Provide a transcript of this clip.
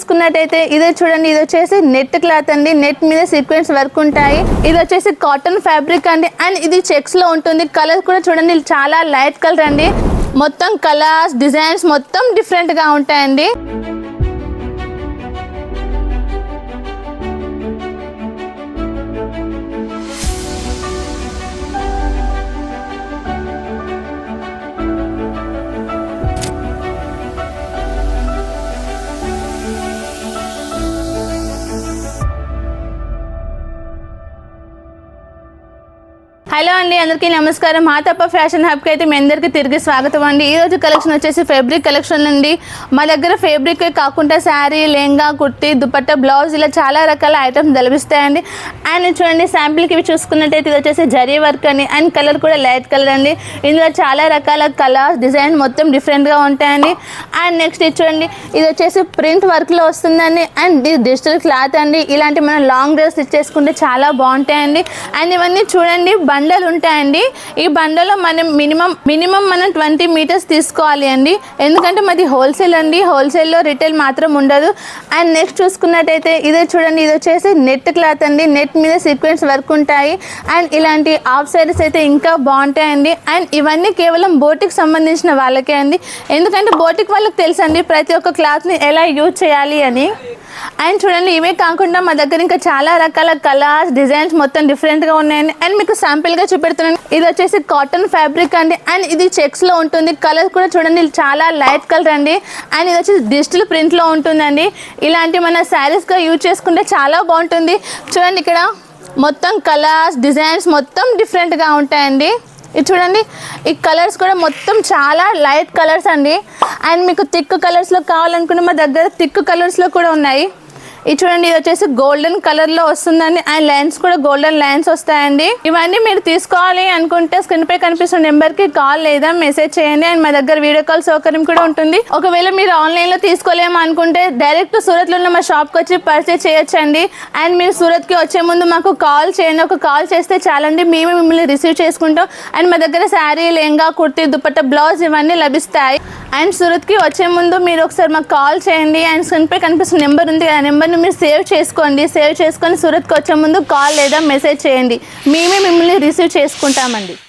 చూసుకున్నట్టయితే ఇదే చూడండి, ఇది వచ్చేసి నెట్ క్లాత్ అండి. నెట్ మీద సీక్వెన్స్ వర్క్ ఉంటాయి. ఇది వచ్చేసి కాటన్ ఫ్యాబ్రిక్ అండి. అండ్ ఇది చెక్స్ లో ఉంటుంది. కలర్ కూడా చూడండి చాలా లైట్ కలర్ అండి. మొత్తం కలర్స్ డిజైన్స్ మొత్తం డిఫరెంట్ గా ఉంటాయండి. హలో అండి, అందరికీ నమస్కారం. మాతప్ప ఫ్యాషన్ హబ్కి అయితే మీ అందరికీ తిరిగి స్వాగతం అండి. ఈరోజు కలెక్షన్ వచ్చేసి ఫేబ్రిక్ కలెక్షన్ అండి. మా దగ్గర ఫేబ్రిక్ కాకుండా శారీ, లెహంగా, కుర్తీ, దుపట్టా, బ్లౌజ్ ఇలా చాలా రకాల ఐటమ్స్ లభిస్తాయండి. అండ్ చూడండి శాంపిల్కి ఇవి చూసుకున్నట్టయితే ఇది వచ్చేసి జరీ వర్క్ అని. అండ్ కలర్ కూడా లైట్ కలర్ అండి. ఇందులో చాలా రకాల కలర్స్ డిజైన్ మొత్తం డిఫరెంట్గా ఉంటాయండి. అండ్ నెక్స్ట్ ఇది చూడండి, ఇది వచ్చేసి ప్రింట్ వర్క్లో వస్తుందండి. అండ్ ఇది డిజిటల్ క్లాత్ అండి. ఇలాంటి మనం లాంగ్ డ్రెస్ ఇచ్చేసుకుంటే చాలా బాగుంటాయండి. అండ్ ఇవన్నీ చూడండి బండలు ఉంటాయండి. ఈ బండలో మనం మినిమం మనం 20 మీటర్స్ తీసుకోవాలి అండి. ఎందుకంటే మాది హోల్సేల్ అండి. హోల్సేల్లో రిటైల్ మాత్రం ఉండదు. అండ్ నెక్స్ట్ చూసుకున్నట్టయితే ఇదే చూడండి, ఇది వచ్చేసి నెట్ క్లాత్ అండి. నెట్ మీద సీక్వెన్స్ వర్క్ ఉంటాయి. అండ్ ఇలాంటి హాఫ్ సారీస్ అయితే ఇంకా బాగుంటాయండి. అండ్ ఇవన్నీ కేవలం బోటిక్ సంబంధించిన వాళ్ళకే అండి. ఎందుకంటే బోటిక్ వాళ్ళకి తెలుసండి ప్రతి ఒక్క క్లాత్ని ఎలా యూజ్ చేయాలి అని. అండ్ చూడండి ఇవే కాకుండా మా దగ్గర ఇంకా చాలా రకాల కలర్స్ డిజైన్స్ మొత్తం డిఫరెంట్గా ఉన్నాయండి. అండ్ మీకు శాంపిల్గా చూపెడుతున్నాను. ఇది వచ్చేసి కాటన్ ఫ్యాబ్రిక్ అండి. అండ్ ఇది చెక్స్లో ఉంటుంది. కలర్ కూడా చూడండి చాలా లైట్ కలర్ అండి. అండ్ ఇది వచ్చేసి డిజిటల్ ప్రింట్లో ఉంటుందండి. ఇలాంటి మన శారీస్గా యూజ్ చేసుకుంటే చాలా బాగుంటుంది. చూడండి ఇక్కడ మొత్తం కలర్స్ డిజైన్స్ మొత్తం డిఫరెంట్గా ఉంటాయండి. ఇది చూడండి, ఈ కలర్స్ కూడా మొత్తం చాలా లైట్ కలర్స్ అండి. అండ్ మీకు థిక్ కలర్స్లో కావాలనుకుంటే మా దగ్గర థిక్ కలర్స్లో కూడా ఉన్నాయి. ఇది చూడండి, ఇది వచ్చేసి గోల్డెన్ కలర్లో వస్తుందండి. అండ్ లైన్స్ కూడా గోల్డెన్ లైన్స్ వస్తాయండి. ఇవన్నీ మీరు తీసుకోవాలి అనుకుంటే స్క్రీన్ పై కనిపిస్తున్న నెంబర్కి కాల్ లేదా మెసేజ్ చేయండి. అండ్ మా దగ్గర వీడియో కాల్ సౌకర్యం కూడా ఉంటుంది. ఒకవేళ మీరు ఆన్లైన్లో తీసుకోలేము అనుకుంటే డైరెక్ట్ సూరత్లో ఉన్న మా షాప్కి వచ్చి పర్చేజ్ చేయొచ్చండి. అండ్ మీరు సూరత్కి వచ్చే ముందు మాకు కాల్ చేయండి. ఒక కాల్ చేస్తే చాలండి, మేము మిమ్మల్ని రిసీవ్ చేసుకుంటాం. అండ్ మా దగ్గర శారీ, లెహంగా, కుర్తీ, దుపట్టా, బ్లౌజ్ ఇవన్నీ లభిస్తాయి. అండ్ సూరత్కి వచ్చే ముందు మీరు ఒకసారి మాకు కాల్ చేయండి. అండ్ స్క్రీన్ పై కనిపిస్తున్న నెంబర్ ఉంది, ఆ నెంబర్ని మీరు సేవ్ చేసుకొని సూరత్కి వచ్చే ముందు కాల్ లేదా మెసేజ్ చేయండి. మేమే మిమ్మల్ని రిసీవ్ చేసుకుంటామండి.